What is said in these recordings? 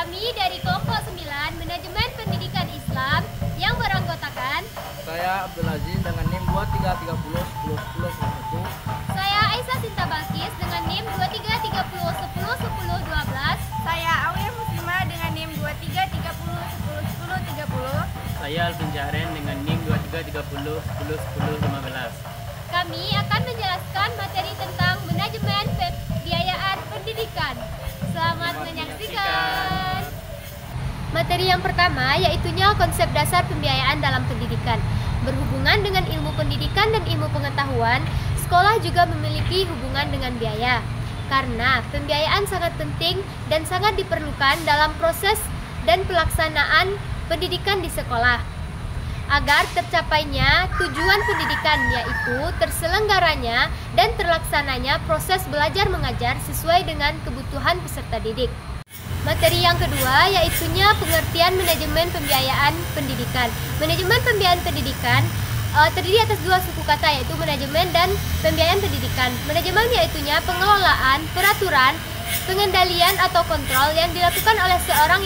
Kami dari kelompok 9 Manajemen Pendidikan Islam yang beranggotakan Saya Abdul Aziz dengan NIM 2330 saya Aisyah Sinta Balkis dengan NIM 2330 Saya Awiyah Muslimah dengan NIM 2330 Saya Alvin Jahren dengan NIM 2330 Kami akan menjelaskan materi tentang manajemen pembiayaan pendidikan. Selamat menyaksikan. Materi yang pertama yaitunya konsep dasar pembiayaan dalam pendidikan. Berhubungan dengan ilmu pendidikan dan ilmu pengetahuan, sekolah juga memiliki hubungan dengan biaya. Karena pembiayaan sangat penting dan sangat diperlukan dalam proses dan pelaksanaan pendidikan di sekolah. Agar tercapainya tujuan pendidikan, yaitu terselenggaranya dan terlaksananya proses belajar mengajar sesuai dengan kebutuhan peserta didik. Materi yang kedua yaitunya pengertian manajemen pembiayaan pendidikan. Manajemen pembiayaan pendidikan terdiri atas dua suku kata, yaitu manajemen dan pembiayaan pendidikan. Manajemen yaitunya pengelolaan, peraturan, pengendalian atau kontrol yang dilakukan oleh seseorang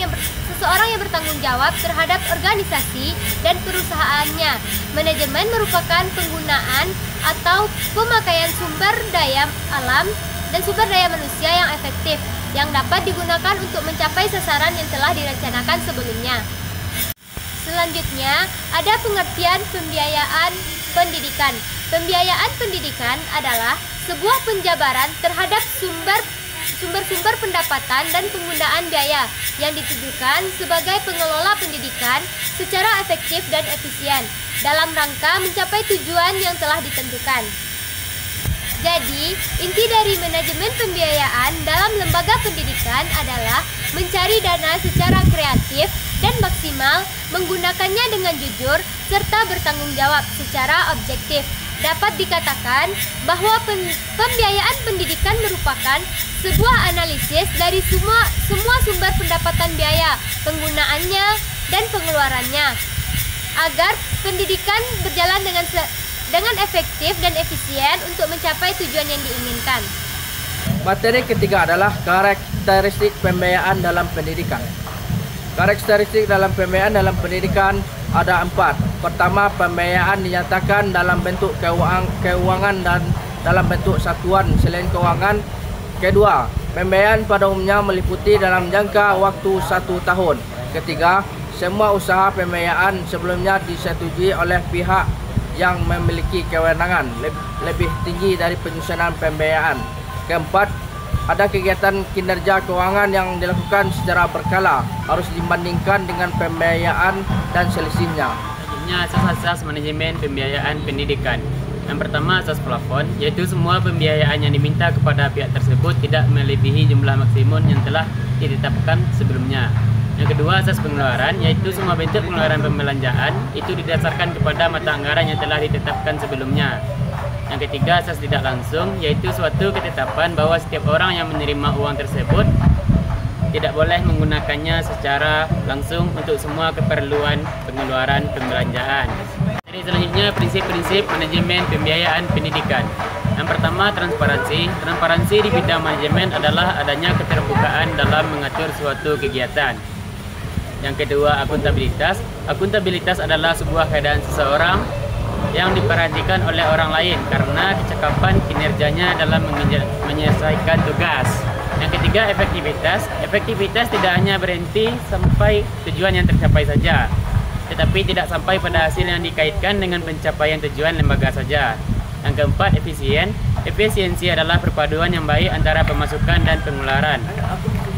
yang bertanggung jawab terhadap organisasi dan perusahaannya. Manajemen merupakan penggunaan atau pemakaian sumber daya alam dan sumber daya manusia yang efektif yang dapat digunakan untuk mencapai sasaran yang telah direncanakan sebelumnya. Selanjutnya, ada pengertian pembiayaan pendidikan. Pembiayaan pendidikan adalah sebuah penjabaran terhadap sumber-sumber pendapatan dan penggunaan biaya yang ditujukan sebagai pengelola pendidikan secara efektif dan efisien dalam rangka mencapai tujuan yang telah ditentukan. Jadi, inti dari manajemen pembiayaan dalam lembaga pendidikan adalah mencari dana secara kreatif dan maksimal, menggunakannya dengan jujur, serta bertanggung jawab secara objektif. Dapat dikatakan bahwa pembiayaan pendidikan merupakan sebuah analisis dari semua sumber pendapatan biaya, penggunaannya, dan pengeluarannya, agar pendidikan berjalan dengan efektif dan efisien untuk mencapai tujuan yang diinginkan. Materi ketiga adalah karakteristik pembiayaan dalam pendidikan. Karakteristik dalam pembiayaan dalam pendidikan ada 4. Pertama, pembiayaan dinyatakan dalam bentuk keuangan dan dalam bentuk satuan selain keuangan. Kedua, pembiayaan pada umumnya meliputi dalam jangka waktu 1 tahun. Ketiga, semua usaha pembiayaan sebelumnya disetujui oleh pihak yang memiliki kewenangan lebih tinggi dari penyusunan pembiayaan. Keempat, ada kegiatan kinerja keuangan yang dilakukan secara berkala, harus dibandingkan dengan pembiayaan dan selisihnya. Selanjutnya, asas-asas manajemen pembiayaan pendidikan. Yang pertama, asas plafon, yaitu semua pembiayaan yang diminta kepada pihak tersebut tidak melebihi jumlah maksimum yang telah ditetapkan sebelumnya. Yang kedua, asas pengeluaran, yaitu semua bentuk pengeluaran pembelanjaan itu didasarkan kepada mata anggaran yang telah ditetapkan sebelumnya. Yang ketiga, asas tidak langsung, yaitu suatu ketetapan bahwa setiap orang yang menerima uang tersebut tidak boleh menggunakannya secara langsung untuk semua keperluan pengeluaran pembelanjaan. Jadi selanjutnya, prinsip-prinsip manajemen pembiayaan pendidikan. Yang pertama, transparansi. Transparansi di bidang manajemen adalah adanya keterbukaan dalam mengatur suatu kegiatan. Yang kedua, akuntabilitas. Akuntabilitas adalah sebuah keadaan seseorang yang diperhatikan oleh orang lain karena kecakapan kinerjanya dalam menyelesaikan tugas. Yang ketiga, efektivitas. Efektivitas tidak hanya berhenti sampai tujuan yang tercapai saja, tetapi tidak sampai pada hasil yang dikaitkan dengan pencapaian tujuan lembaga saja. Yang keempat, efisien. Efisiensi adalah perpaduan yang baik antara pemasukan dan pengeluaran,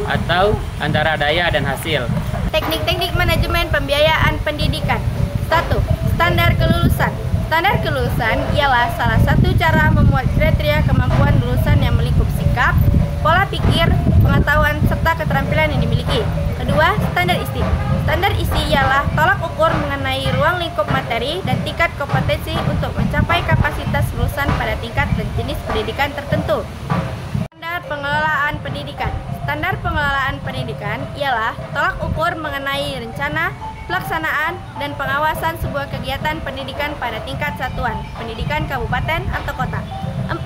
atau antara daya dan hasil. Teknik-teknik manajemen pembiayaan pendidikan. 1. Standar kelulusan. Standar kelulusan ialah salah satu cara memuat kriteria kemampuan lulusan yang melingkup sikap, pola pikir, pengetahuan, serta keterampilan yang dimiliki. Kedua, standar isi. Standar isi ialah tolak ukur mengenai ruang lingkup materi dan tingkat kompetensi untuk mencapai kapasitas lulusan pada tingkat dan jenis pendidikan tertentu. Standar pengelolaan pendidikan. Standar pengelolaan pendidikan ialah tolak ukur mengenai rencana, pelaksanaan, dan pengawasan sebuah kegiatan pendidikan pada tingkat satuan pendidikan kabupaten atau kota. 4.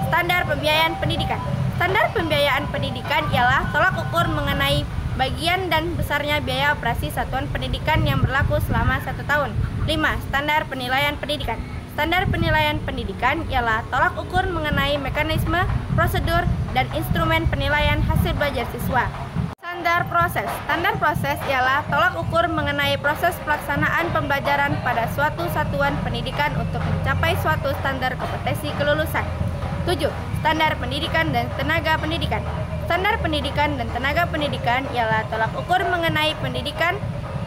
Standar pembiayaan pendidikan. Standar pembiayaan pendidikan ialah tolak ukur mengenai bagian dan besarnya biaya operasi satuan pendidikan yang berlaku selama 1 tahun. 5. Standar penilaian pendidikan. Standar penilaian pendidikan ialah tolak ukur mengenai mekanisme, prosedur, dan instrumen penilaian hasil belajar siswa. Standar proses. Standar proses ialah tolak ukur mengenai proses pelaksanaan pembelajaran pada suatu satuan pendidikan untuk mencapai suatu standar kompetensi kelulusan. 7. Standar pendidikan dan tenaga pendidikan. Standar pendidikan dan tenaga pendidikan ialah tolak ukur mengenai pendidikan,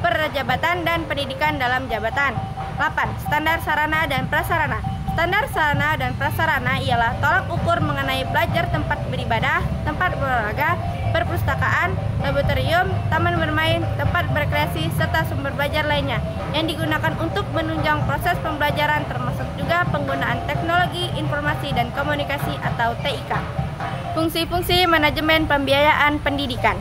perjabatan, dan pendidikan dalam jabatan. 8. Standar sarana dan prasarana. Standar sarana dan prasarana ialah tolak ukur mengenai belajar tempat beribadah, tempat berolahraga, perpustakaan, laboratorium, taman bermain, tempat berkreasi, serta sumber belajar lainnya yang digunakan untuk menunjang proses pembelajaran, termasuk juga penggunaan teknologi informasi dan komunikasi atau TIK. Fungsi-fungsi manajemen pembiayaan pendidikan.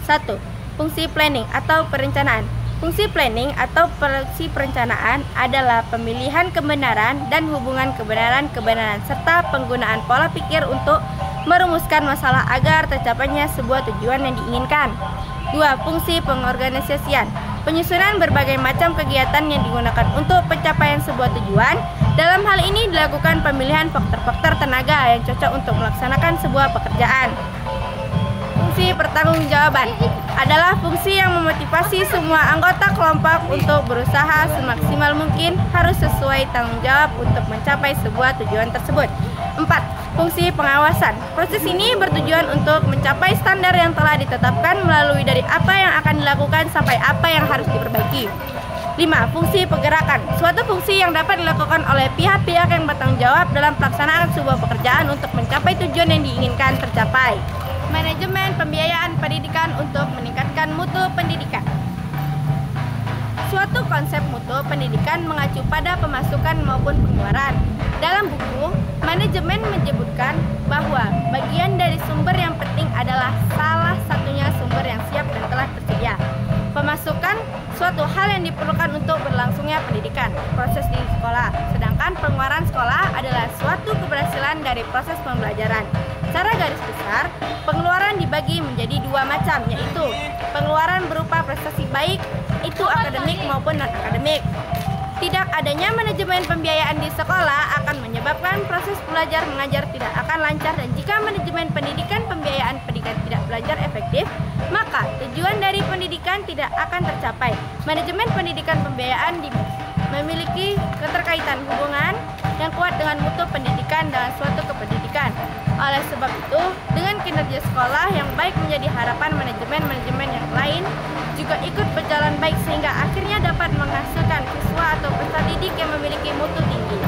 1. Fungsi planning atau perencanaan. Fungsi planning atau fungsi perencanaan adalah pemilihan kebenaran dan hubungan kebenaran-kebenaran serta penggunaan pola pikir untuk merumuskan masalah agar tercapainya sebuah tujuan yang diinginkan. 2. Fungsi pengorganisasian. Penyusunan berbagai macam kegiatan yang digunakan untuk pencapaian sebuah tujuan. Dalam hal ini dilakukan pemilihan faktor-faktor tenaga yang cocok untuk melaksanakan sebuah pekerjaan. Fungsi pertanggungjawaban adalah fungsi yang memotivasi semua anggota kelompok untuk berusaha semaksimal mungkin harus sesuai tanggung jawab untuk mencapai sebuah tujuan tersebut. 4. Fungsi pengawasan. Proses ini bertujuan untuk mencapai standar yang telah ditetapkan melalui dari apa yang akan dilakukan sampai apa yang harus diperbaiki. 5. Fungsi pergerakan. Suatu fungsi yang dapat dilakukan oleh pihak-pihak yang bertanggung jawab dalam pelaksanaan sebuah pekerjaan untuk mencapai tujuan yang diinginkan tercapai. Manajemen pembiayaan pendidikan untuk meningkatkan mutu pendidikan. Suatu konsep mutu pendidikan mengacu pada pemasukan maupun pengeluaran. Dalam buku, manajemen menyebutkan bahwa bagian dari sumber yang penting adalah salah satunya sumber yang siap dan telah tersedia. Pemasukan suatu hal yang diperlukan untuk berlangsungnya pendidikan, proses di sekolah. Sedangkan pengeluaran sekolah adalah suatu keberhasilan dari proses pembelajaran. Secara garis besar, pengeluaran dibagi menjadi 2 macam, yaitu pengeluaran berupa prestasi baik, itu akademik maupun non-akademik. Tidak adanya manajemen pembiayaan di sekolah akan menyebabkan proses belajar mengajar tidak akan lancar, dan jika manajemen pendidikan pembiayaan pendidikan tidak belajar efektif, maka tujuan dari pendidikan tidak akan tercapai. Manajemen pendidikan pembiayaan memiliki keterkaitan hubungan yang kuat dengan mutu pendidikan dalam suatu kependidikan. Oleh sebab itu, dengan kinerja sekolah yang baik menjadi harapan manajemen-manajemen yang lain juga ikut berjalan baik sehingga akhirnya dapat menghasilkan siswa atau peserta didik yang memiliki mutu tinggi.